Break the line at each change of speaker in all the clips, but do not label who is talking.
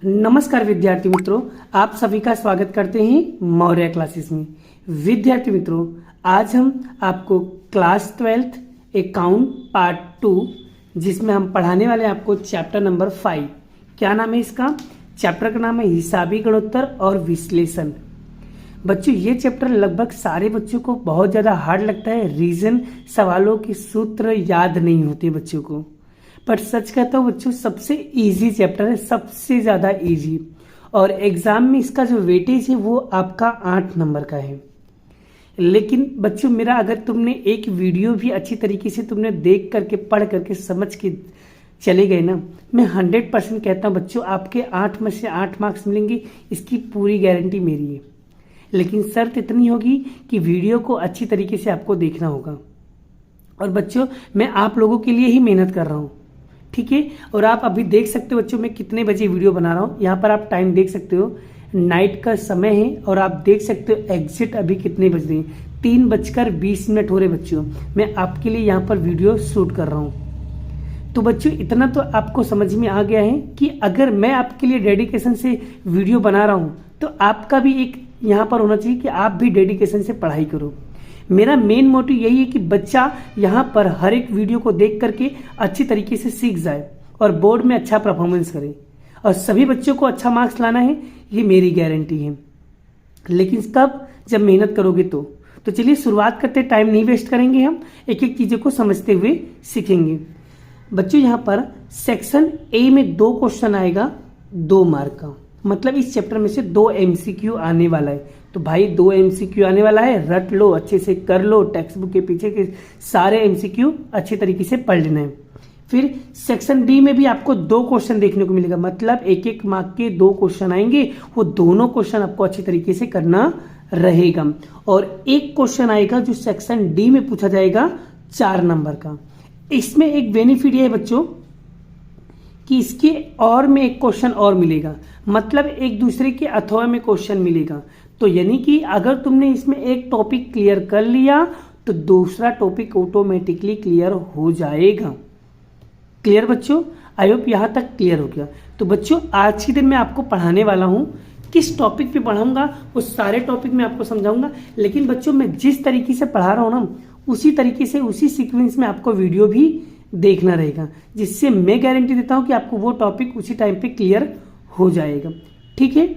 नमस्कार विद्यार्थी मित्रों, आप सभी का स्वागत करते हैं मौर्य क्लासेस में। विद्यार्थी मित्रों, आज हम आपको क्लास 12th अकाउंट पार्ट 2 जिसमें हम पढ़ाने वाले हैं आपको चैप्टर नंबर 5। क्या नाम है इसका? चैप्टर का नाम है हिसाबी गुणोत्तर और विश्लेषण। बच्चों, ये चैप्टर लगभग सारे बच्चों को बहुत ज़्यादा हार्ड लगता है। रीजन, सवालों के सूत्र याद नहीं होते बच्चों को, पर सच कहता हूँ बच्चों, सबसे इजी चैप्टर है, सबसे ज़्यादा इजी। और एग्जाम में इसका जो वेटेज है वो आपका 8 नंबर का है। लेकिन बच्चों मेरा, अगर तुमने एक वीडियो भी अच्छी तरीके से तुमने देख करके पढ़ करके समझ के चले गए ना, मैं 100% कहता हूँ बच्चों, आपके 8 में से 8 मार्क्स मिलेंगे, इसकी पूरी गारंटी मेरी है। लेकिन शर्त इतनी होगी कि वीडियो को अच्छी तरीके से आपको देखना होगा। और बच्चों, मैं आप लोगों के लिए ही मेहनत कर रहा हूँ, ठीक है। और आप अभी देख सकते हो बच्चों, मैं कितने बजे वीडियो बना रहा हूँ। यहाँ पर आप टाइम देख सकते हो, नाइट का समय है। और आप देख सकते हो एग्जिट अभी कितने बज रहे हैं, 3:20 हो रहे बच्चों। मैं आपके लिए यहाँ पर वीडियो शूट कर रहा हूँ। तो बच्चों, इतना तो आपको समझ में आ गया है कि अगर मैं आपके लिए डेडिकेशन से वीडियो बना रहा हूँ तो आपका भी एक यहाँ पर होना चाहिए कि आप भी डेडिकेशन से पढ़ाई करो। मेरा मेन मोटिव यही है कि बच्चा यहाँ पर हर एक वीडियो को देख करके अच्छी तरीके से सीख जाए और बोर्ड में अच्छा परफॉर्मेंस करे। और सभी बच्चों को अच्छा मार्क्स लाना है, ये मेरी गारंटी है। लेकिन कब? जब मेहनत करोगे तो चलिए शुरुआत करते, टाइम नहीं वेस्ट करेंगे, हम एक एक चीज़ों को समझते हुए सीखेंगे। बच्चों, यहाँ पर सेक्शन ए में 2 क्वेश्चन आएगा 2 मार्क का, मतलब इस चैप्टर में से 2 MCQ आने वाला है। तो भाई 2 MCQ आने वाला है, रट लो, अच्छे से कर लो, टेक्स्ट बुक के पीछे के सारे MCQ अच्छे तरीके से पढ़ लेना है। फिर सेक्शन डी में भी आपको 2 क्वेश्चन देखने को मिलेगा, मतलब एक एक मार्क के 2 क्वेश्चन आएंगे। वो दोनों क्वेश्चन आपको अच्छी तरीके से करना रहेगा। और एक क्वेश्चन आएगा जो सेक्शन डी में पूछा जाएगा 4 नंबर का। इसमें एक बेनिफिट ये है बच्चों कि इसके और में एक क्वेश्चन और मिलेगा, मतलब एक दूसरे के अथवा में क्वेश्चन मिलेगा। तो यानी कि अगर तुमने इसमें एक टॉपिक क्लियर कर लिया तो दूसरा टॉपिक ऑटोमेटिकली क्लियर हो जाएगा। क्लियर बच्चों? आई होप यहाँ तक क्लियर हो गया। तो बच्चों, आज के दिन मैं आपको पढ़ाने वाला हूँ, किस टॉपिक पे पढ़ाऊंगा वो सारे टॉपिक मैं आपको समझाऊंगा। लेकिन बच्चों, मैं जिस तरीके से पढ़ा रहा हूँ ना, उसी तरीके से उसी सीक्वेंस में आपको वीडियो भी देखना रहेगा, जिससे मैं गारंटी देता हूँ कि आपको वो टॉपिक उसी टाइम पे क्लियर हो जाएगा। ठीक है,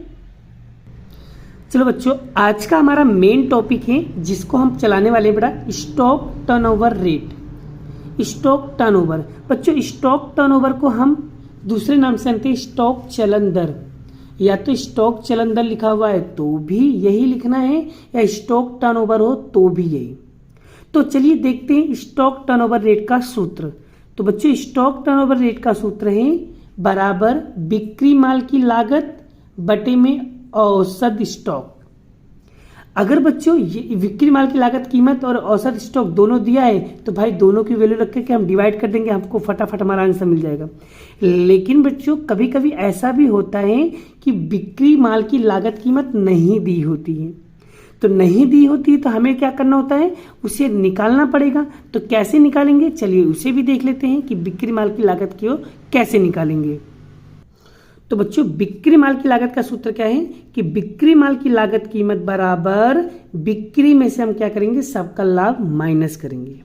चलो बच्चों, आज का हमारा मेन टॉपिक है जिसको हम चलाने वाले हैं बेटा, stock turnover rate. Stock turnover बच्चों, स्टॉक टर्नओवर को हम दूसरे नाम से जानते हैं स्टॉक चलन दर। या तो स्टॉक चलन दर लिखा हुआ है तो भी यही लिखना है, या स्टॉक टर्नओवर हो तो भी यही। तो चलिए देखते हैं स्टॉक टर्नओवर रेट का सूत्र। तो बच्चों, स्टॉक टर्नओवर रेट का सूत्र है बराबर बिक्री माल की लागत बटे में औसत स्टॉक। अगर बच्चों ये बिक्री माल की लागत कीमत और औसत स्टॉक दोनों दिया है तो भाई दोनों की वैल्यू रख के हम डिवाइड कर देंगे, हमको फटाफट हमारा आंसर मिल जाएगा। लेकिन बच्चों, कभी कभी ऐसा भी होता है कि बिक्री माल की लागत कीमत नहीं दी होती है। तो नहीं दी होती है तो हमें क्या करना होता है, उसे निकालना पड़ेगा। तो कैसे निकालेंगे, चलिए उसे भी देख लेते हैं कि बिक्री माल की लागत को कैसे निकालेंगे। तो बच्चों, बिक्री माल की लागत का सूत्र क्या है कि बिक्री माल की लागत कीमत बराबर बिक्री में से हम क्या करेंगे, सबका लाभ माइनस करेंगे।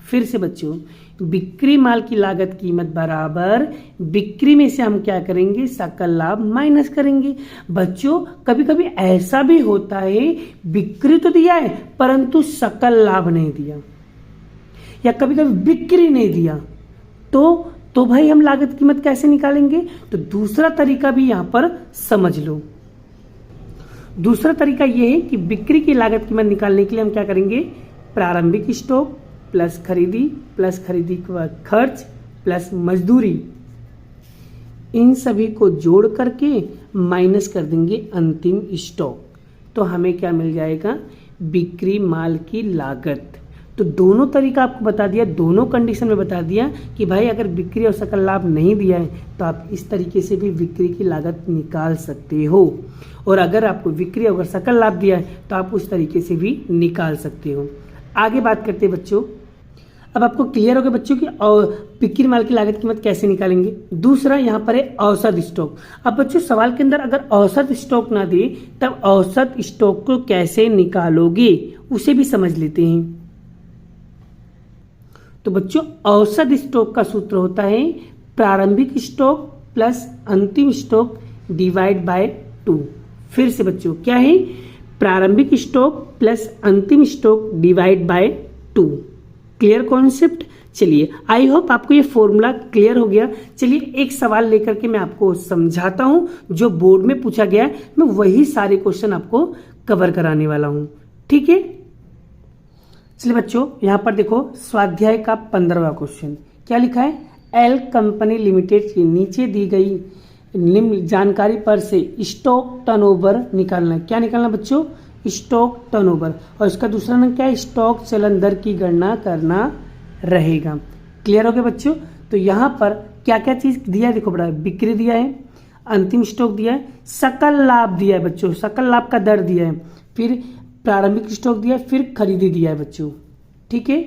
फिर से बच्चों, बिक्री माल की लागत कीमत बराबर बिक्री में से हम क्या करेंगे, सकल लाभ माइनस करेंगे। बच्चों, कभी कभी ऐसा भी होता है बिक्री तो दिया है परंतु सकल लाभ नहीं दिया, या कभी कभी बिक्री नहीं दिया, तो भाई हम लागत कीमत कैसे निकालेंगे। तो दूसरा तरीका भी यहां पर समझ लो। दूसरा तरीका यह है कि बिक्री की लागत कीमत निकालने के लिए हम क्या करेंगे, प्रारंभिक स्टॉक प्लस खरीदी का खर्च प्लस मजदूरी, इन सभी को जोड़ करके माइनस कर देंगे अंतिम स्टॉक। तो हमें क्या मिल जाएगा, बिक्री माल की लागत। तो दोनों तरीका आपको बता दिया, दोनों कंडीशन में बता दिया कि भाई अगर बिक्री और सकल लाभ नहीं दिया है तो आप इस तरीके से भी बिक्री की लागत निकाल सकते हो, और अगर आपको बिक्री और सकल लाभ दिया है तो आप उस तरीके से भी निकाल सकते हो। आगे बात करते हैं बच्चों। अब आपको क्लियर हो गया बच्चों की बिक्री माल की लागत कीमत कैसे निकालेंगे। दूसरा यहाँ पर है औसत स्टॉक। अब बच्चों सवाल के अंदर अगर औसत स्टॉक ना दे तब औसत स्टॉक को कैसे निकालोगे उसे भी समझ लेते हैं। तो बच्चों औसत स्टॉक का सूत्र होता है प्रारंभिक स्टॉक प्लस अंतिम स्टॉक डिवाइड बाय 2। फिर से बच्चों क्या है, प्रारंभिक स्टॉक प्लस अंतिम stock divide by 2। Clear concept. चलिए आई होप आपको ये फॉर्मूला क्लियर हो गया। चलिए एक सवाल लेकर के मैं आपको समझाता हूं जो बोर्ड में पूछा गया है, मैं वही सारे क्वेश्चन आपको कवर कराने वाला हूं, ठीक है। चलिए बच्चों यहां पर देखो स्वाध्याय का 15वां क्वेश्चन क्या लिखा है, एल कंपनी लिमिटेड की नीचे दी गई निम्न जानकारी पर से स्टॉक टर्नओवर निकालना है। क्या निकालना बच्चों, स्टॉक टर्नओवर, और इसका दूसरा नाम क्या है, स्टॉक चलन दर की गणना करना रहेगा। क्लियर हो गया बच्चों। तो यहाँ पर क्या क्या चीज दिया है देखो बड़ा, बिक्री दिया है, अंतिम स्टॉक दिया है, सकल लाभ दिया है बच्चों, सकल लाभ का दर दिया है, फिर प्रारंभिक स्टॉक दिया है, फिर खरीदी दिया है बच्चों, ठीक है।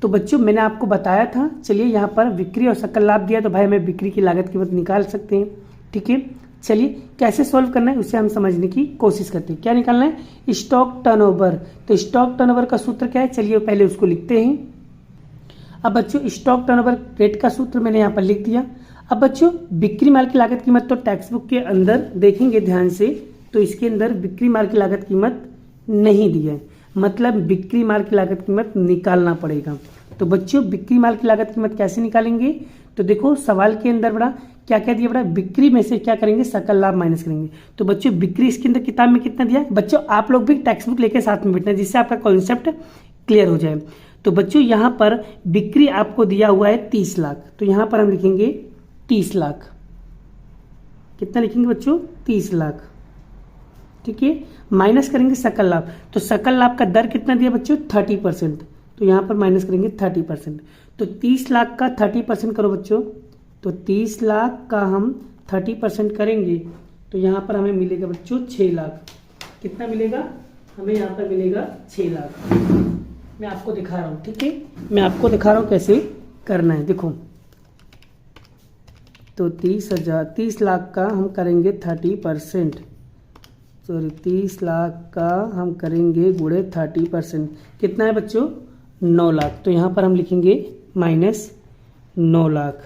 तो बच्चों मैंने आपको बताया था, चलिए यहाँ पर बिक्री और सकल लाभ दिया तो भाई हमें बिक्री की लागत कीमत निकाल सकते हैं, ठीक है। चलिए कैसे सॉल्व करना है उसे हम समझने की कोशिश करते हैं। क्या निकालना है, स्टॉक टर्नओवर। तो स्टॉक टर्नओवर का सूत्र क्या है, चलिए पहले उसको लिखते हैं। अब बच्चों स्टॉक टर्नओवर रेट का सूत्र मैंने यहाँ पर लिख दिया। अब बच्चों बिक्री माल की लागत कीमत तो टेक्स्ट बुक के अंदर देखेंगे ध्यान से, तो इसके अंदर बिक्री माल की लागत कीमत नहीं दी है, मतलब बिक्री माल की लागत कीमत निकालना पड़ेगा। तो बच्चों बिक्री माल की लागत कीमत कैसे निकालेंगे, तो देखो सवाल के अंदर बड़ा क्या क्या दिया बड़ा, बिक्री में से क्या करेंगे, सकल लाभ माइनस करेंगे। तो बच्चों बिक्री इसके अंदर किताब में कितना दिया, बच्चों आप लोग भी टेक्स्ट बुक लेके साथ में बैठना जिससे आपका कॉन्सेप्ट क्लियर हो जाए। तो बच्चों यहाँ पर बिक्री आपको दिया हुआ है 30 लाख, तो यहाँ पर हम लिखेंगे 30 लाख। कितना लिखेंगे बच्चों, 30 लाख, ठीक है। माइनस करेंगे सकल लाभ, तो सकल लाभ का दर कितना दिया बच्चों, 30%, तो यहाँ पर माइनस करेंगे 30%। तो 30 लाख का 30% करो बच्चों, तो 30 लाख का हम 30% करेंगे तो यहाँ पर हमें मिलेगा बच्चों 6 लाख। कितना मिलेगा, हमें यहाँ पर मिलेगा 6 लाख। मैं आपको दिखा रहा हूँ, ठीक है, मैं आपको दिखा रहा हूँ कैसे करना है। देखो तो 30 लाख का हम करेंगे 30%, सॉरी 30 लाख का हम करेंगे गुणे 30%, कितना है बच्चों, 9 लाख। तो यहाँ पर हम लिखेंगे माइनस 9 लाख,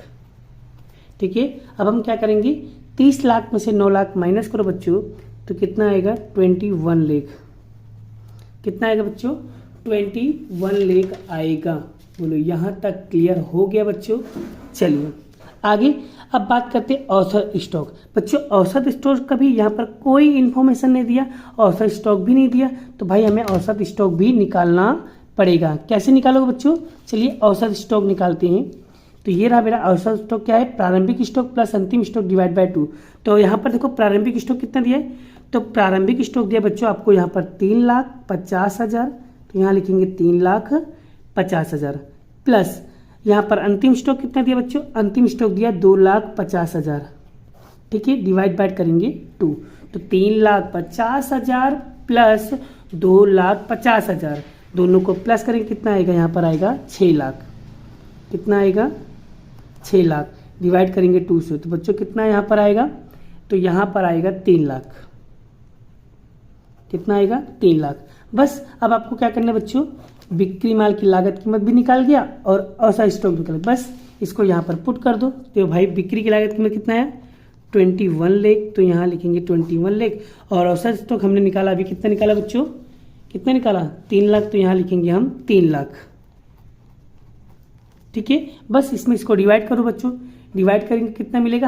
ठीक है। अब हम क्या करेंगे, 30 लाख में से 9 लाख माइनस करो बच्चों, तो कितना आएगा, 21 लाख। कितना आएगा बच्चों, 21 लाख आएगा। बोलो यहाँ तक क्लियर हो गया बच्चों। चलिए आगे अब बात करते हैं औसत स्टॉक। बच्चों औसत स्टॉक का भी यहाँ पर कोई इन्फॉर्मेशन नहीं दिया, औसत स्टॉक भी नहीं दिया, तो भाई हमें औसत स्टॉक भी निकालना पड़ेगा। कैसे निकालोगे बच्चों, चलिए औसत स्टॉक निकालते हैं। तो ये रहा मेरा औसत स्टॉक, क्या है, प्रारंभिक स्टॉक प्लस अंतिम स्टॉक डिवाइड बाय 2। तो यहाँ पर देखो प्रारंभिक स्टॉक कितना दिया है, तो प्रारंभिक स्टॉक दिया बच्चों आपको यहाँ पर 3,50,000, तो यहाँ लिखेंगे 3,50,000 प्लस यहाँ पर अंतिम स्टॉक कितना दिया बच्चों, अंतिम स्टॉक दिया 2,50,000, ठीक है, डिवाइड बाय करेंगे 2। तो 3,50,000 प्लस 2,50,000 दोनों को प्लस करेंगे, कितना आएगा, यहाँ पर आएगा 6 लाख। कितना आएगा, 6 लाख, डिवाइड करेंगे 2 से, तो बच्चों कितना यहाँ पर आएगा, तो यहाँ पर आएगा 3 लाख। कितना आएगा, 3 लाख। बस अब आपको क्या करना है बच्चों, बिक्री माल की लागत कीमत भी निकाल गया और औसत स्टॉक निकल, बस इसको यहाँ पर पुट कर दो। तो भाई बिक्री की लागत कीमत कितना है, 21 लाख, तो यहाँ लिखेंगे 21 लाख, और औसत स्टॉक हमने निकाला अभी, कितना निकाला बच्चों, कितना निकाला, 3 लाख, तो यहाँ लिखेंगे हम 3 लाख, ठीक है। बस इसमें इसको डिवाइड करो बच्चों, डिवाइड करेंगे कितना मिलेगा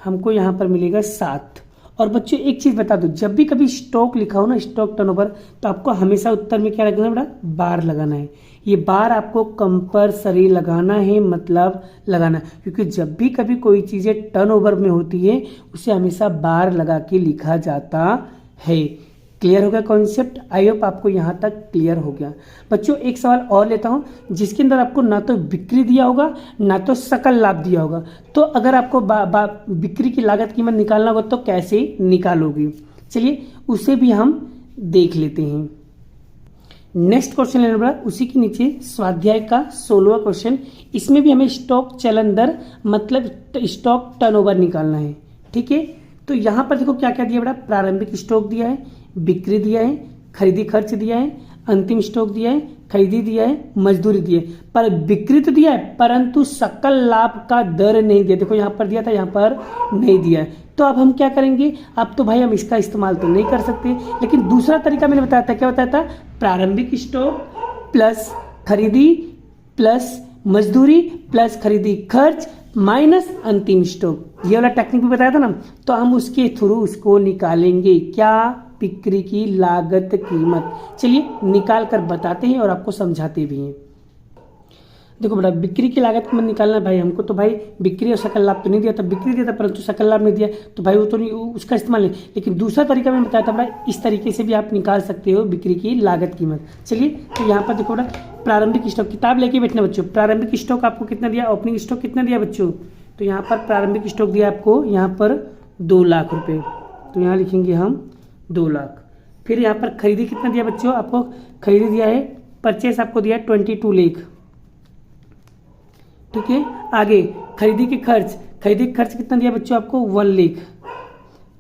हमको यहाँ पर मिलेगा 7। और बच्चों एक चीज बता दो, जब भी कभी स्टॉक लिखा हो ना, स्टॉक टर्नओवर, तो आपको हमेशा उत्तर में क्या लगाना है बेटा, बार लगाना है। ये बार आपको कंपल्सरी लगाना है, मतलब लगाना, क्योंकि जब भी कभी कोई चीजें टर्नओवर में होती है उसे हमेशा बार लगा के लिखा जाता है। क्लियर हो गया कॉन्सेप्ट, आई होप आपको यहाँ तक क्लियर हो गया। बच्चों एक सवाल और लेता हूँ जिसके अंदर आपको ना तो बिक्री दिया होगा ना तो सकल लाभ दिया होगा, तो अगर आपको बिक्री की लागत कीमत निकालना होगा तो कैसे निकालोगे, चलिए उसे भी हम देख लेते हैं। नेक्स्ट क्वेश्चन लेना पड़ा उसी के नीचे स्वाध्याय का 16वां क्वेश्चन। इसमें भी हमें स्टॉक चलन दर मतलब स्टॉक टर्नओवर निकालना है। ठीक है, तो यहाँ पर देखो क्या क्या दिया बड़ा, प्रारंभिक स्टॉक दिया है, बिक्री दिया है, खरीदी खर्च दिया है, अंतिम स्टॉक दिया है, खरीदी दिया है, मजदूरी दी है। पर बिक्री तो दिया है परंतु सकल लाभ का दर नहीं दिया। देखो यहाँ पर दिया था, यहाँ पर नहीं दिया है। तो अब हम क्या करेंगे, अब तो भाई हम इसका इस्तेमाल तो नहीं कर सकते, लेकिन दूसरा तरीका मैंने बताया था, क्या बताया था, प्रारंभिक स्टॉक प्लस खरीदी प्लस मजदूरी प्लस खरीदी खर्च माइनस अंतिम स्टॉक, ये वाला टेक्निक भी बताया था ना। तो हम उसके थ्रू उसको निकालेंगे, क्या, बिक्री की लागत कीमत। चलिए निकाल कर बताते हैं और आपको समझाते भी हैं। देखो बेटा, बिक्री की लागत कीमत निकालना भाई हमको, तो भाई बिक्री और सकल लाभ तो नहीं दिया था, बिक्री दिया था परंतु सकल लाभ नहीं दिया, तो भाई वो तो नहीं, उसका इस्तेमाल नहीं। लेकिन दूसरा तरीका मैंने बताया था भाई, इस तरीके से भी आप निकाल सकते हो बिक्री की लागत कीमत। चलिए तो यहाँ पर देखो बेटा, प्रारंभिक स्टॉक, किताब लेके बैठना बच्चों। प्रारंभिक स्टॉक आपको कितना दिया, ओपनिंग स्टॉक कितना दिया बच्चों, तो यहाँ पर प्रारंभिक स्टॉक दिया आपको यहाँ पर 2 लाख रुपए, तो यहाँ लिखेंगे हम 2 लाख। फिर यहाँ पर खरीदी कितना दिया बच्चों, आपको खरीदी दिया है, परचेस आपको दिया 22 लाख। ठीक है, आगे खरीदी के खर्च, खरीदी के खर्च कितना दिया बच्चों आपको 1 लाख,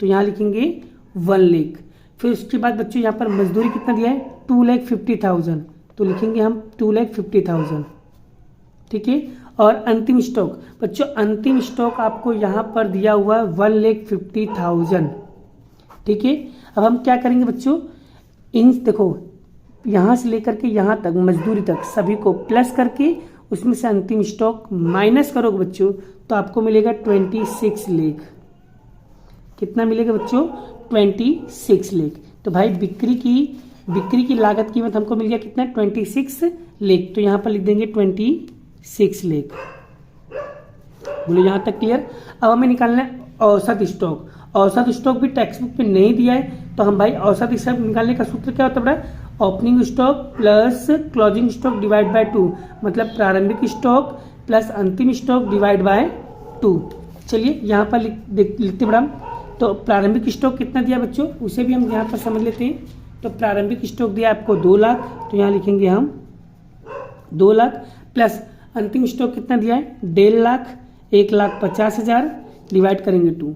तो यहाँ लिखेंगे 1 लाख। फिर उसके बाद बच्चों यहाँ पर मजदूरी कितना दिया है 2,50,000, तो लिखेंगे हम 2,50,000। ठीक है, और अंतिम स्टॉक बच्चों, अंतिम स्टॉक आपको यहाँ पर दिया हुआ 1,50,000। ठीक है, अब हम क्या करेंगे बच्चों, इन देखो यहाँ से लेकर के यहाँ तक मजदूरी तक सभी को प्लस करके उसमें से अंतिम स्टॉक माइनस करोगे बच्चों, तो आपको मिलेगा 26 लाख। कितना मिलेगा बच्चों, 26 लाख। तो भाई बिक्री की लागत कीमत हमको मिल गया कितना, 26 लाख। तो यहाँ पर लिख देंगे 26 लाख। बोलो यहाँ तक क्लियर। अब हमें निकालना है औसत स्टॉक। औसत स्टॉक भी टेक्स्ट बुक पे नहीं दिया है, तो हम भाई औसत स्टॉक निकालने का सूत्र क्या होता है, opening stock plus closing stock divide by 2, मतलब प्रारंभिक स्टॉक प्लस अंतिम स्टॉक डिवाइड बाय 2। चलिए यहाँ पर लिखते बड़ा, तो प्रारंभिक स्टॉक कितना दिया बच्चों, उसे भी हम यहाँ पर समझ लेते हैं। तो प्रारंभिक स्टॉक दिया आपको 2 लाख, तो यहाँ लिखेंगे हम 2 लाख प्लस अंतिम स्टॉक कितना दिया है 1.5 लाख, 1,50,000 डिवाइड करेंगे 2।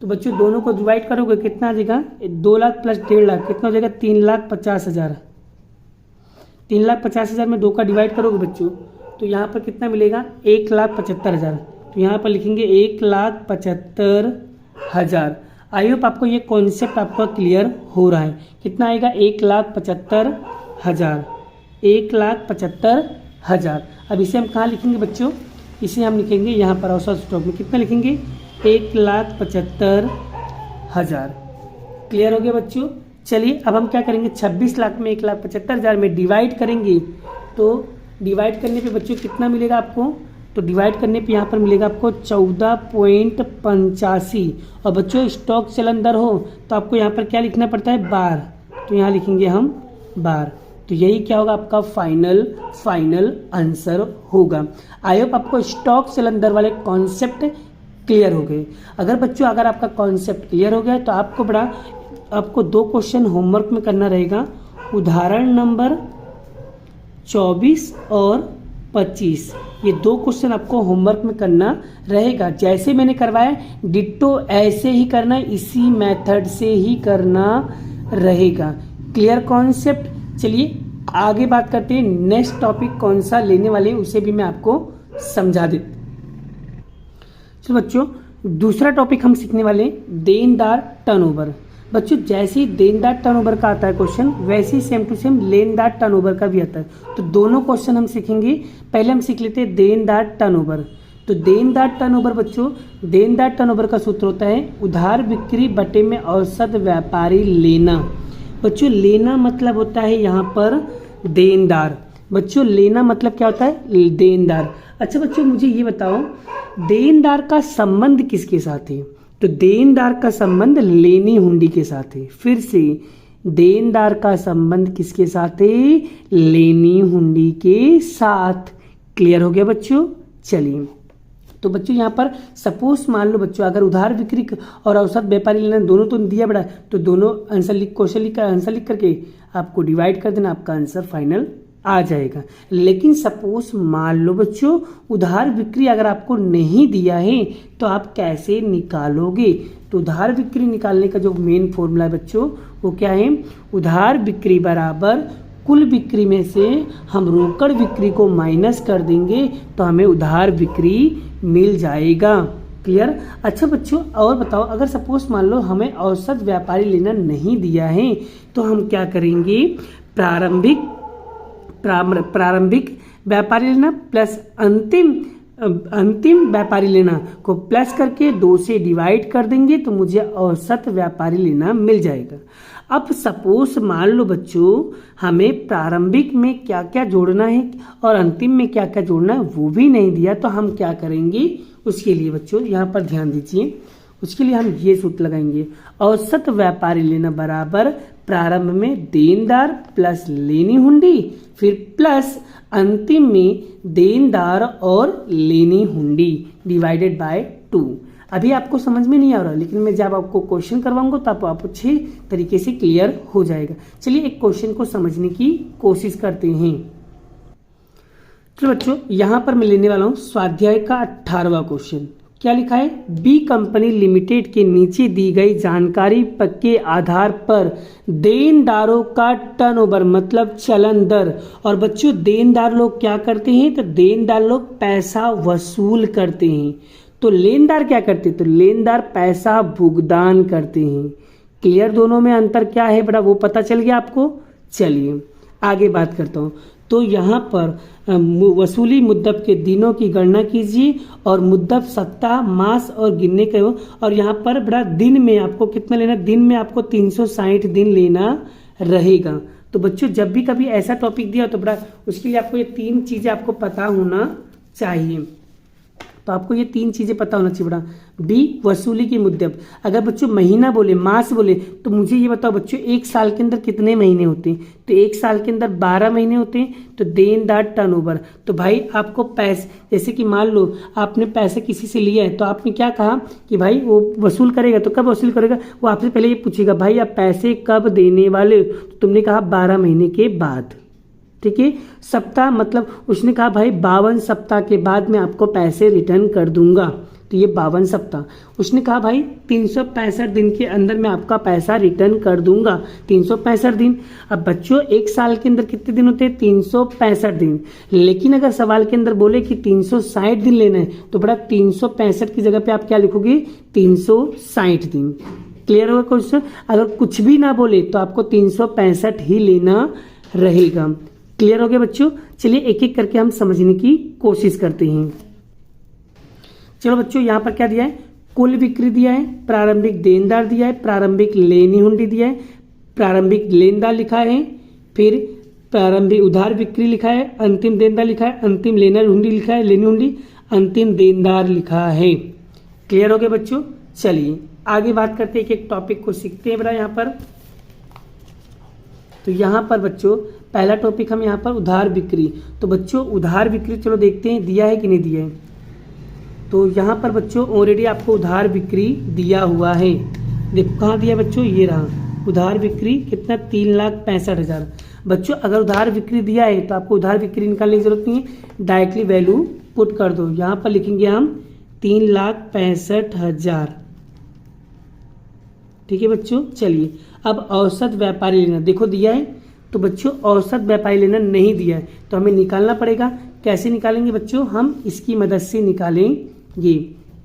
तो बच्चों दोनों को डिवाइड करोगे कितना आ जाएगा, 2 लाख प्लस 1.5 लाख कितना हो जाएगा 3,50,000। 3,50,000 में 2 का डिवाइड करोगे बच्चों, तो यहाँ पर कितना मिलेगा 1,75,000। तो यहाँ पर लिखेंगे 1,75,000। आई होप आपको ये कॉन्सेप्ट आपका क्लियर हो रहा है। कितना आएगा 1,75,000, 1,75,000। अब इसे हम कहाँ लिखेंगे बच्चों, इसे हम लिखेंगे यहाँ पर औसत स्टॉक में। कितना लिखेंगे 1,75,000। क्लियर हो गया बच्चों। चलिए अब हम क्या करेंगे, 26 लाख में 1,75,000 में डिवाइड करेंगे, तो डिवाइड करने पे बच्चों कितना मिलेगा आपको, तो डिवाइड करने पे यहाँ पर मिलेगा आपको 14.85। और बच्चों स्टॉक चलन दर हो तो आपको यहाँ पर क्या लिखना पड़ता है, बार, तो यहाँ लिखेंगे हम बार। तो यही क्या होगा आपका फाइनल आंसर होगा। आई होप आपको स्टॉक चलन दर वाले कॉन्सेप्ट क्लियर हो गए। अगर बच्चों अगर आपका कॉन्सेप्ट क्लियर हो गया तो आपको 2 क्वेश्चन होमवर्क में करना रहेगा। उदाहरण नंबर 24 और 25, ये 2 क्वेश्चन आपको होमवर्क में करना रहेगा। जैसे मैंने करवाया डिट्टो ऐसे ही करना, इसी मेथड से ही करना रहेगा। Clear concept. चलिए आगे बात करते हैं, नेक्स्ट टॉपिक कौन सा लेने वाले हैं उसे भी मैं आपको समझा देता। तो बच्चों दूसरा टॉपिक हम सीखने वाले हैं देनदार टर्नओवर। बच्चों जैसे ही देनदार टर्नओवर का आता है क्वेश्चन, वैसे ही सेम टू सेम लेनदार टर्नओवर का भी आता है। तो दोनों क्वेश्चन हम सीखेंगे। पहले हम सीख लेते हैं देनदार टर्नओवर। तो देनदार टर्नओवर बच्चों, देनदार टर्नओवर का सूत्र होता है उधार बिक्री बटे में औसत व्यापारी लेना। बच्चों लेना मतलब होता है यहाँ पर देनदार। बच्चों लेना मतलब क्या होता है, देनदार। अच्छा बच्चों मुझे ये बताओ देनदार का संबंध किसके साथ है, तो देनदार का संबंध लेनी हुंडी के साथ है। फिर से देनदार का संबंध किसके साथ है, लेनी हुंडी के साथ। क्लियर हो गया बच्चों। चलिए तो बच्चों यहाँ पर सपोज मान लो बच्चों अगर उधार बिक्री और औसत व्यापारी लेना दोनों तो दिया बड़ा, तो दोनों आंसर लिख, क्वेश्चन लिख कर आंसर लिख करके आपको डिवाइड कर देना, आपका आंसर फाइनल आ जाएगा। लेकिन सपोज मान लो बच्चों उधार बिक्री अगर आपको नहीं दिया है तो आप कैसे निकालोगे? तो उधार बिक्री निकालने का जो मेन फॉर्मूला है बच्चों वो क्या है? उधार बिक्री बराबर कुल बिक्री में से हम रोकड़ बिक्री को माइनस कर देंगे तो हमें उधार बिक्री मिल जाएगा। क्लियर? अच्छा बच्चों और बताओ, अगर सपोज मान लो हमें औसत व्यापारी लेना नहीं दिया है तो हम क्या करेंगे? प्रारंभिक व्यापारी लेना प्लस अंतिम व्यापारी लेना को प्लस करके 2 से डिवाइड कर देंगे तो मुझे औसत व्यापारी लेना मिल जाएगा। अब सपोज मान लो बच्चों हमें प्रारंभिक में क्या क्या जोड़ना है और अंतिम में क्या क्या जोड़ना है वो भी नहीं दिया तो हम क्या करेंगे? उसके लिए बच्चों यहाँ पर ध्यान दीजिए, उसके लिए हम ये सूत्र लगाएंगे, औसत व्यापारी लेना बराबर प्रारंभ में देनदार प्लस लेनी हुंडी फिर प्लस अंतिम में देनदार और लेनी हुंडी डिवाइडेड बाय 2। अभी आपको समझ में नहीं आ रहा, लेकिन मैं जब आपको क्वेश्चन करवाऊंगा तो आपको अच्छे तरीके से क्लियर हो जाएगा। चलिए एक क्वेश्चन को समझने की कोशिश करते हैं। तो बच्चों यहाँ पर मैं लेने वाला हूँ स्वाध्याय का 18वां क्वेश्चन। क्या लिखा है? बी कंपनी लिमिटेड के नीचे दी गई जानकारी के आधार पर देनदारों का टर्नओवर मतलब चलन दर, और बच्चों देनदार लोग क्या करते हैं? तो देनदार लोग पैसा वसूल करते हैं, तो लेनदार क्या करते हैं? तो लेनदार पैसा भुगतान करते हैं। क्लियर? दोनों में अंतर क्या है बड़ा वो पता चल गया आपको? चलिए आगे बात करता हूँ। तो यहाँ पर वसूली मुद्दत के दिनों की गणना कीजिए और मुद्दत सप्ताह मास और गिनने के, और यहाँ पर बड़ा दिन में आपको कितना लेना? दिन में आपको 360 दिन लेना रहेगा। तो बच्चों जब भी कभी ऐसा टॉपिक दिया तो बड़ा उसके लिए आपको ये 3 चीजें आपको पता होना चाहिए। तो आपको ये 3 चीजें पता होना चाहिए बड़ा। बी वसूली की मुद्दत, अगर बच्चों महीना बोले मास बोले तो मुझे ये बताओ बच्चों एक साल के अंदर कितने महीने होते हैं? तो एक साल के अंदर 12 महीने होते हैं। तो देनदार टर्नओवर, तो भाई आपको पैसे, जैसे कि मान लो आपने पैसे किसी से लिया है तो आपने क्या कहा कि भाई वो वसूल करेगा, तो कब वसूल करेगा? वो आपसे पहले ये पूछेगा भाई आप पैसे कब देने वाले? तो तुमने कहा 12 महीने के बाद। ठीक है? सप्ताह मतलब उसने कहा भाई 52 सप्ताह के बाद मैं आपको पैसे रिटर्न कर दूंगा, तो ये 52 सप्ताह। उसने कहा भाई 365 दिन के अंदर मैं आपका पैसा रिटर्न कर दूंगा, 365 दिन। अब बच्चों एक साल के अंदर कितने दिन होते हैं? 365 दिन। लेकिन अगर सवाल के अंदर बोले कि 360 दिन लेना है तो बड़ा 365 की जगह पे आप क्या लिखोगे? 360 दिन। क्लियर होगा क्वेश्चन? अगर कुछ भी ना बोले तो आपको 365 ही लेना रहेगा। क्लियर हो गया बच्चों? चलिए एक एक करके हम समझने की कोशिश करते हैं। चलो बच्चों यहाँ पर क्या दिया है? कुल बिक्री दिया है, प्रारंभिक देनदार दिया है, प्रारंभिक लेनी हुंडी दिया है, प्रारंभिक लेनदार लिखा है, फिर प्रारंभिक उधार बिक्री लिखा है, अंतिम देनदार लिखा है, अंतिम लेना हुंडी लिखा है, लेनी हुंडी, अंतिम देनदार लिखा है। क्लियर हो गया बच्चों? चलिए आगे बात करते हैं, एक टॉपिक को सीखते हैं बड़ा यहाँ पर। तो यहाँ पर बच्चों पहला टॉपिक हम यहाँ पर उधार बिक्री। तो बच्चों उधार बिक्री चलो देखते हैं दिया है कि नहीं दिया है। तो यहाँ पर बच्चों ऑलरेडी आपको उधार बिक्री दिया हुआ है। देखो कहाँ दिया बच्चों? ये रहा उधार बिक्री कितना? 3,65,000। बच्चों अगर उधार बिक्री दिया है तो आपको उधार बिक्री निकालने की जरूरत नहीं है, डायरेक्टली वैल्यू पुट कर दो। यहाँ पर लिखेंगे हम 3,65,000। ठीक है बच्चों? चलिए अब औसत व्यापारी लेना, देखो दिया है तो बच्चों औसत व्यापारी लेना नहीं दिया है तो हमें निकालना पड़ेगा। कैसे निकालेंगे बच्चों? हम इसकी मदद से निकालेंगे।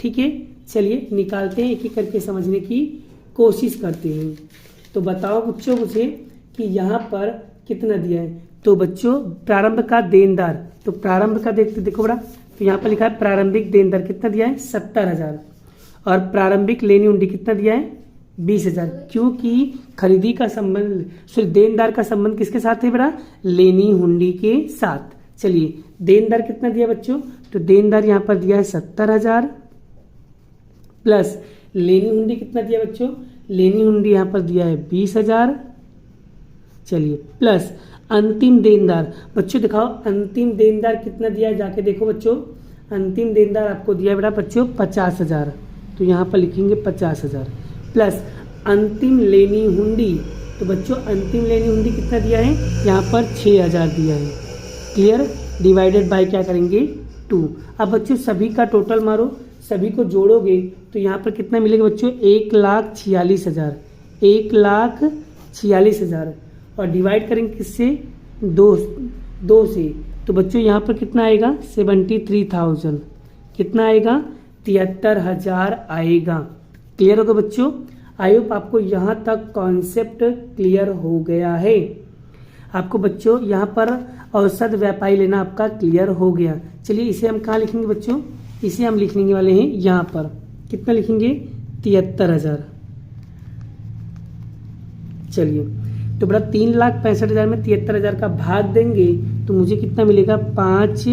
ठीक है? चलिए निकालते हैं, एक एक करके समझने की कोशिश करते हैं। तो बताओ बच्चों मुझे कि यहाँ पर कितना दिया है। तो बच्चों प्रारंभ का देनदार, तो प्रारंभ का देखो बड़ा, तो यहाँ पर लिखा है प्रारंभिक देनदार कितना दिया है? 70,000। और प्रारंभिक लेनी हुंडी कितना दिया है? 20,000। क्योंकि खरीदी का संबंध, सिर्फ देनदार का संबंध किसके साथ है बड़ा? लेनी हुंडी के साथ। चलिए देनदार कितना दिया बच्चों? तो देनदार यहाँ पर दिया है 70,000 प्लस लेनी हुंडी कितना दिया बच्चों? लेनी हुंडी यहाँ पर दिया है 20,000। चलिए प्लस अंतिम देनदार, बच्चों दिखाओ अंतिम देनदार कितना दिया है, जाके देखो बच्चों। अंतिम देनदार आपको दिया है बेटा बच्चों 50,000, तो यहाँ पर लिखेंगे 50,000 प्लस अंतिम लेनी हुंडी तो बच्चों अंतिम लेनी हुंडी कितना दिया है, यहाँ पर 6000 दिया है। क्लियर, डिवाइडेड बाय क्या करेंगे 2। अब बच्चों सभी का टोटल मारो, सभी को जोड़ोगे तो यहाँ पर कितना मिलेगा बच्चों, 1,46,000, 1,46,000 और डिवाइड करेंगे किससे, 2 से। तो बच्चों यहाँ पर कितना आएगा 73,000, कितना आएगा 73,000 आएगा। क्लियर होगा बच्चों, आई होप आपको यहाँ तक कॉन्सेप्ट क्लियर हो गया है। आपको बच्चों यहाँ पर औसत व्यापारी लेना आपका क्लियर हो गया। चलिए इसे हम कहाँ लिखेंगे बच्चों, इसे हम लिखने वाले हैं यहाँ पर, कितना लिखेंगे 73,000। चलिए तो बड़ा 3,65,000 में 73,000 का भाग देंगे तो मुझे कितना मिलेगा 5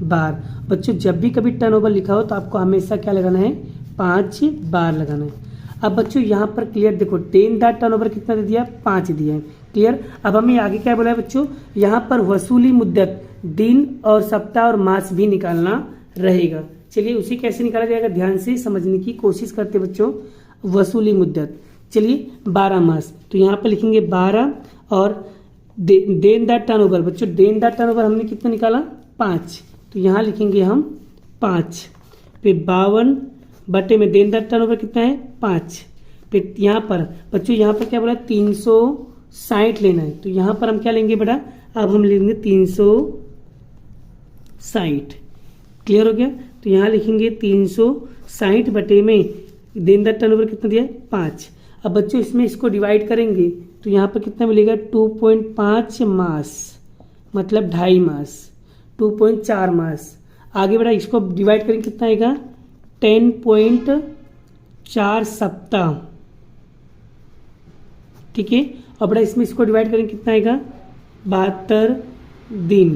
बार। बच्चों जब भी कभी टर्नओवर लिखा हो तो आपको हमेशा क्या लगाना है, 5 बार लगाना है। अब बच्चों यहाँ पर क्लियर देखो, देनदार टर्नओवर कितना दे दिया, 5 दिया है। क्लियर, अब हमें आगे क्या बोला है बच्चों, यहाँ पर वसूली मुद्दत दिन और सप्ताह और मास भी निकालना रहेगा। चलिए उसी कैसे निकाला जाएगा, ध्यान से समझने की कोशिश करते बच्चों। वसूली मुद्दत, चलिए 12 मास, तो यहाँ पर लिखेंगे 12 और देनदार टर्नओवर। बच्चों देनदार टर्नओवर हमने कितना निकाला 5, तो यहाँ लिखेंगे हम 5, फिर 52 बटे में देनदार टर्नओवर कितना है 5। फिर यहाँ पर बच्चों यहाँ पर क्या बोला 360 लेना है, तो यहाँ पर हम क्या लेंगे बेटा, अब हम लेंगे 360। क्लियर हो गया, तो यहाँ लिखेंगे 360 बटे में देनदार टर्नओवर कितना दिया है 5। अब बच्चों इसमें इसको डिवाइड करेंगे तो यहाँ पर कितना मिलेगा 2.5 मास, मतलब 2.5 मास, 2.4 मास। आगे बढ़ा इसको डिवाइड करेंगे कितना आएगा 10.4 सप्ताह। ठीक है, अब बड़ा इसमें इसको डिवाइड करेंगे कितना आएगा 72 दिन।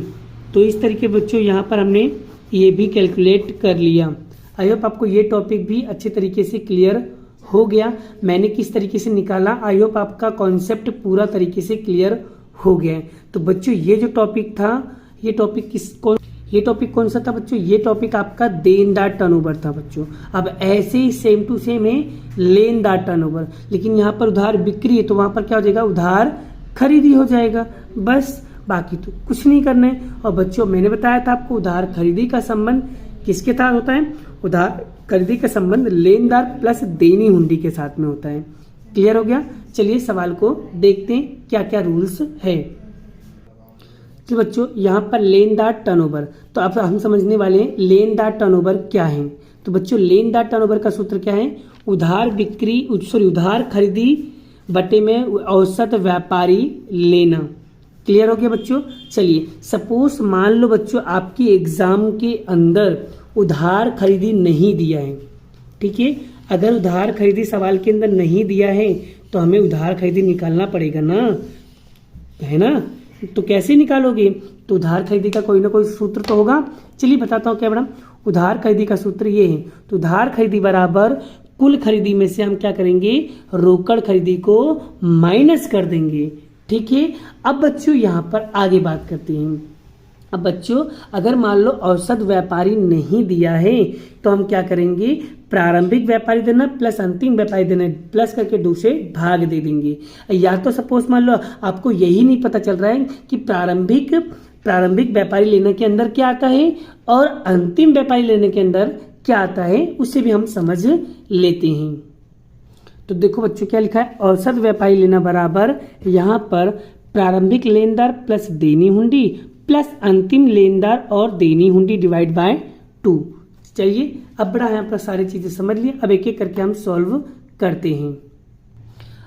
तो इस तरीके बच्चों यहाँ पर हमने ये भी कैलकुलेट कर लिया। आई होप आपको ये टॉपिक भी अच्छे तरीके से क्लियर हो गया। मैंने किस तरीके से निकाला, आई होप आपका कॉन्सेप्ट पूरा तरीके से क्लियर हो गया है। तो बच्चों ये जो टॉपिक था, ये टॉपिक कौन सा था बच्चों, ये टॉपिक आपका देनदार टर्नओवर था बच्चों। अब ऐसे ही सेम टू सेम है लेनदार टर्नओवर, लेकिन यहाँ पर उधार बिक्री है तो वहां पर क्या हो जाएगा, उधार खरीदी हो जाएगा, बस बाकी तो कुछ नहीं करना है। और बच्चों मैंने बताया था आपको उधार खरीदी का संबंध किसके साथ होता है, उधार खरीदी का संबंध लेनदार प्लस देनी हुंडी के साथ में होता है। क्लियर हो गया, चलिए सवाल को देखते हैं क्या क्या रूल्स है। तो बच्चों यहाँ पर लेनदार टर्नओवर, तो अब हम समझने वाले हैं लेनदार टर्नओवर क्या है। तो बच्चों लेनदार टर्नओवर का सूत्र क्या है, उधार खरीदी बटे में औसत व्यापारी लेना। क्लियर हो गया बच्चों। चलिए सपोज मान लो बच्चों आपकी एग्जाम के अंदर उधार खरीदी नहीं दिया है, ठीक है। अगर उधार खरीदी सवाल के अंदर नहीं दिया है तो हमें उधार खरीदी निकालना पड़ेगा ना, है ना। तो कैसे निकालोगे, तो उधार खरीदी का कोई ना कोई सूत्र तो होगा। चलिए बताता हूँ क्या बड़ा, उधार खरीदी का सूत्र ये है। तो उधार खरीदी बराबर कुल खरीदी में से हम क्या करेंगे, रोकड़ खरीदी को माइनस कर देंगे, ठीक है। अब बच्चों यहाँ पर आगे बात करते हैं। अब बच्चों अगर मान लो औसत व्यापारी नहीं दिया है तो हम क्या करेंगे, प्रारंभिक व्यापारी देना प्लस अंतिम व्यापारी देना प्लस करके 2 से भाग दे देंगे। या तो सपोज मान लो आपको यही नहीं पता चल रहा है कि प्रारंभिक व्यापारी लेने के अंदर क्या आता है और अंतिम व्यापारी लेने के अंदर क्या आता है, उससे भी हम समझ लेते हैं। तो देखो बच्चों क्या लिखा है, औसत व्यापारी लेना बराबर यहाँ पर प्रारंभिक लेनदार प्लस देनी हुंडी प्लस अंतिम लेनदार और देनी हुंडी डिवाइड बाय 2। चलिए अब बड़ा यहाँ पर सारी चीजें समझ लिए, अब एक एक करके हम सॉल्व करते हैं।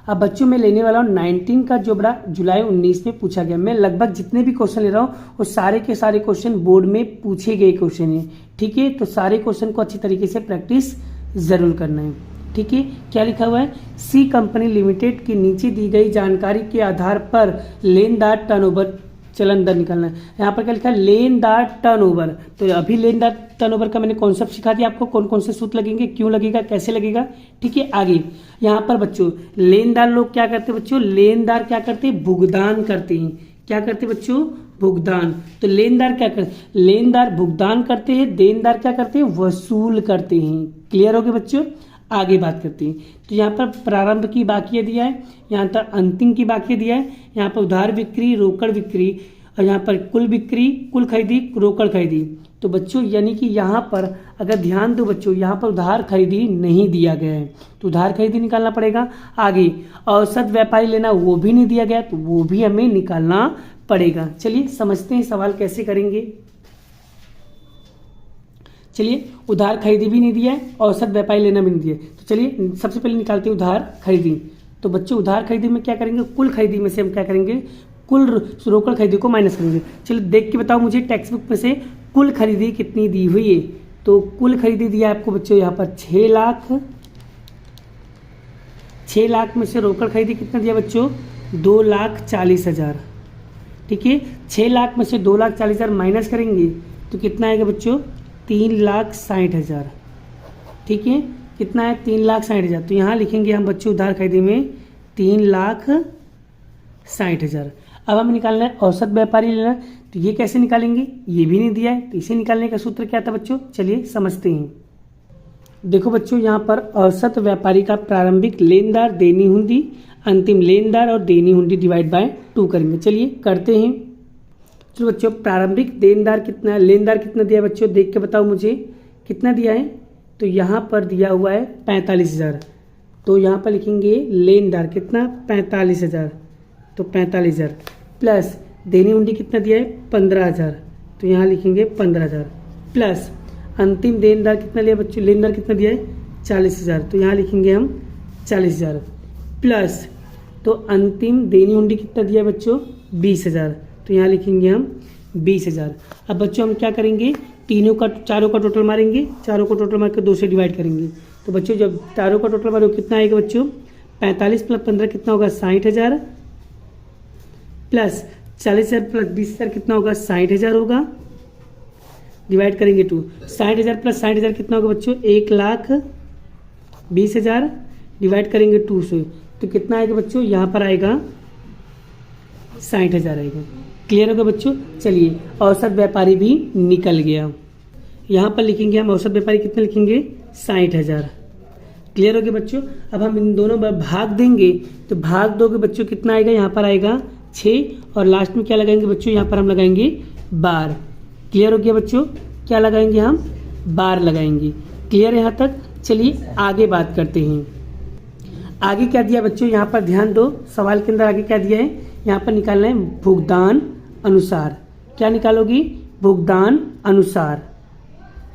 अब बच्चों मैं लेने वाला हूँ 19 का जो बड़ा जुलाई 19 में पूछा गया। मैं लगभग जितने भी क्वेश्चन ले रहा हूँ वो सारे के सारे क्वेश्चन बोर्ड में पूछे गए क्वेश्चन है, ठीक है। तो सारे क्वेश्चन को अच्छी तरीके से प्रैक्टिस जरूर करना है, ठीक है। क्या लिखा हुआ है, सी कंपनी लिमिटेड की नीचे दी गई जानकारी के आधार पर लेनदार टर्नओवर चलन दर निकालना है। यहाँ पर क्या लिखा है, लेनदार टर्नओवर। तो अभी लेनदार टर्नओवर का मैंने कॉन्सेप्ट सिखा दिया आपको, कौन कौन से सूत्र लगेंगे, क्यों लगेगा, कैसे लगेगा, ठीक है। आगे यहाँ पर बच्चों लेनदार लोग क्या करते हैं बच्चों, लेनदार क्या करते हैं, भुगतान करते हैं। क्या करते हैं बच्चों, भुगतान। तो लेनदार क्या करते, लेनदार भुगतान करते हैं, देनदार क्या करते हैं, वसूल करते हैं। क्लियर हो गया बच्चों। आगे बात करते हैं। तो यहाँ पर प्रारंभ की बाकियाँ दिया है, यहाँ पर अंतिम की बाकियाँ दिया है, यहाँ पर उधार बिक्री, रोकड़ बिक्री, और यहाँ पर कुल बिक्री, कुल खरीदी, रोकड़ खरीदी। तो बच्चों यानी कि यहाँ पर अगर ध्यान दो बच्चों, यहाँ पर उधार खरीदी नहीं दिया गया है, तो उधार खरीदी निकालना पड़ेगा। आगे औसत व्यापारी लेना, वो भी नहीं दिया गया, तो वो भी हमें निकालना पड़ेगा। चलिए समझते हैं सवाल कैसे करेंगे। चलिए उधार खरीदी भी नहीं दिया है, औसत व्यापारी लेना भी नहीं दिया है, तो चलिए सबसे पहले निकालते हैं उधार खरीदी। तो बच्चों उधार खरीदी में क्या करेंगे, कुल खरीदी में से हम क्या करेंगे, कुल रोकड़ खरीदी को माइनस करेंगे। चलिए देख के बताओ मुझे टेक्स्ट बुक में से कुल खरीदी कितनी दी हुई है। तो कुल खरीदी दिया आपको बच्चों यहाँ पर 6 लाख। 6 लाख में से रोकड़ खरीदी कितना दिया बच्चों, 2,40,000। ठीक है, 6 लाख में से 2,40,000 माइनस करेंगे तो कितना आएगा बच्चों, 3,60,000। ठीक है, कितना है, 3,60,000। तो यहाँ लिखेंगे हम बच्चों उधार खरीदी में 3,60,000। अब हमें निकालना है औसत व्यापारी लेना, तो ये कैसे निकालेंगे, ये भी नहीं दिया है, तो इसे निकालने का सूत्र क्या था बच्चों, चलिए समझते हैं। देखो बच्चों यहाँ पर औसत व्यापारी का प्रारंभिक लेनदार, देनी हुंडी, अंतिम लेनदार और देनी हुंडी डिवाइड बाय 2 करेंगे। चलिए करते हैं। चलो बच्चों प्रारंभिक देनदार कितना, लेनदार कितना दिया बच्चों, देख के बताओ मुझे कितना दिया है। तो यहाँ पर दिया हुआ है 45,000, तो यहाँ पर लिखेंगे लेनदार कितना, 45,000, तो 45,000 प्लस देनी हुंडी कितना दिया है, 15,000, तो यहाँ लिखेंगे 15,000 प्लस अंतिम देनदार कितना लिया बच्चों, लेनदार कितना दिया है 40,000, तो यहाँ लिखेंगे हम 40,000 प्लस, तो अंतिम देनी हुंडी कितना दिया है बच्चों, 20,000, तो यहाँ लिखेंगे हम 20,000। अब बच्चों हम क्या करेंगे, चारों का टोटल मारेंगे, चारों को टोटल मार के 2 से डिवाइड करेंगे। तो बच्चों जब चारों का टोटल मारो कितना आएगा बच्चों, 45 प्लस 15 कितना होगा, 60,000 प्लस 40,000 प्लस 20,000 कितना होगा, 60,000 होगा, डिवाइड करेंगे 2। 60,000 प्लस 60,000 कितना होगा बच्चों, 1,20,000 डिवाइड करेंगे 2 से, तो कितना आएगा बच्चों, यहाँ पर आएगा 60,000 आएगा। क्लियर होगा बच्चों। चलिए औसत व्यापारी भी निकल गया, यहाँ पर लिखेंगे हम औसत व्यापारी कितना लिखेंगे, 60,000। क्लियर हो गया बच्चों। अब हम इन दोनों पर भाग देंगे, तो भाग दोगे बच्चों कितना आएगा, यहाँ पर आएगा 6 और लास्ट में क्या लगाएंगे बच्चों, यहाँ पर हम लगाएंगे 12। क्लियर हो गया बच्चों, क्या लगाएंगे हम, 12 लगाएंगे। क्लियर है यहाँ तक। चलिए आगे बात करते हैं। आगे क्या दिया बच्चों, यहाँ पर ध्यान दो, सवाल के अंदर आगे क्या दिया है, यहाँ पर निकालना है भुगतान अनुसार। क्या निकालोगी, भुगतान अनुसार।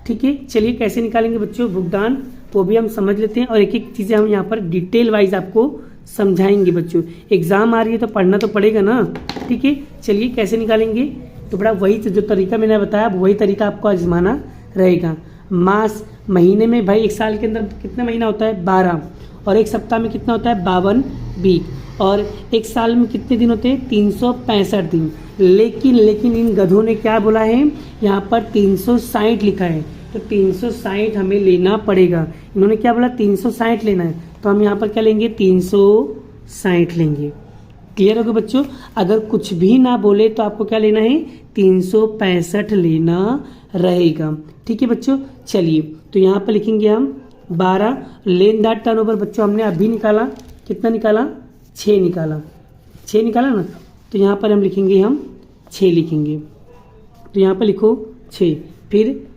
ठीक है, चलिए कैसे निकालेंगे बच्चों भुगतान, वो भी हम समझ लेते हैं और एक एक चीजें हम यहाँ पर डिटेल वाइज आपको समझाएंगे बच्चों। एग्जाम आ रही है तो पढ़ना तो पड़ेगा ना। ठीक है, चलिए कैसे निकालेंगे, तो बड़ा वही जो तरीका मैंने बताया वही तरीका आपको आजमाना रहेगा। मास, महीने में भाई एक साल के अंदर कितना महीना होता है, 12, और एक सप्ताह में कितना होता है, 52 वीक, और एक साल में कितने दिन होते हैं, 365 दिन। लेकिन इन गधों ने क्या बोला है, यहाँ पर 360 लिखा है, तो 360 हमें लेना पड़ेगा। इन्होंने क्या बोला, 360 लेना है, तो हम यहाँ पर क्या लेंगे, 360 लेंगे। क्लियर हो गया बच्चों। अगर कुछ भी ना बोले तो आपको क्या लेना है, 365 लेना रहेगा। ठीक है बच्चों। चलिए तो यहाँ पर लिखेंगे हम 12। लेनदार टर्नओवर बच्चों हमने अभी निकाला, कितना निकाला, 6 निकाला, 6 निकाला ना, तो यहाँ पर हम लिखेंगे, हम 6 लिखेंगे, तो यहाँ पर लिखो 6, फिर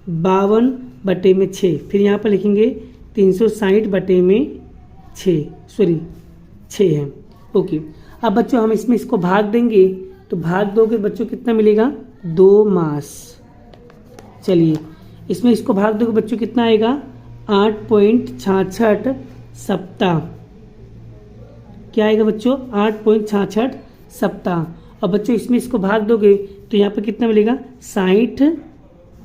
52/6, फिर यहाँ पर लिखेंगे 360/6 है। ओके, अब बच्चों हम इसमें इसको भाग देंगे, तो भाग दोगे बच्चों कितना मिलेगा, 2 मास। चलिए इसमें इसको भाग दोगे बच्चों कितना आएगा, 8.66 सप्ताह। क्या आएगा बच्चों, 8.66 सप्ताह। और बच्चों इसमें इसको भाग दोगे तो यहाँ पर कितना मिलेगा, 60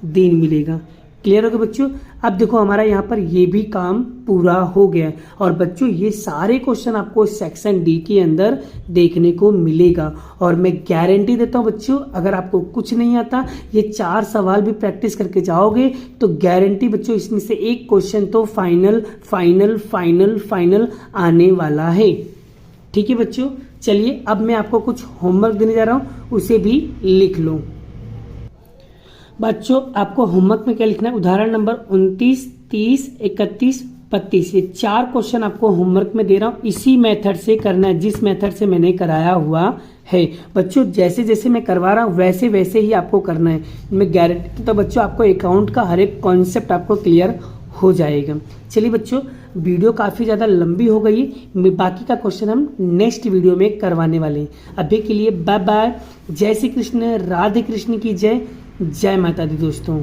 दिन मिलेगा। क्लियर हो गया बच्चों। अब देखो हमारा यहाँ पर ये भी काम पूरा हो गया है, और बच्चों ये सारे क्वेश्चन आपको सेक्शन डी के अंदर देखने को मिलेगा। और मैं गारंटी देता हूँ बच्चों, अगर आपको कुछ नहीं आता, ये 4 सवाल भी प्रैक्टिस करके जाओगे तो गारंटी बच्चों इसमें से एक क्वेश्चन तो फाइनल आने वाला है। ठीक है बच्चों। चलिए अब मैं आपको कुछ होमवर्क देने जा रहा हूँ, उसे भी लिख लो। बच्चों आपको होमवर्क में क्या लिखना है, उदाहरण नंबर 29, 30, 31, 32। ये 4 क्वेश्चन आपको होमवर्क में दे रहा हूँ, इसी मेथड से करना है जिस मेथड से मैंने कराया हुआ है। बच्चों जैसे जैसे मैं करवा रहा हूँ वैसे वैसे ही आपको करना है, मैं गारंटी। तो बच्चों आपको अकाउंट का हर एक कॉन्सेप्ट आपको क्लियर हो जाएगा। चलिए बच्चों, वीडियो काफ़ी ज़्यादा लंबी हो गई, बाकी का क्वेश्चन हम नेक्स्ट वीडियो में करवाने वाले हैं। अभी के लिए बाय बाय। जय श्री कृष्ण, राधे कृष्ण की जय, जय माता दी दोस्तों।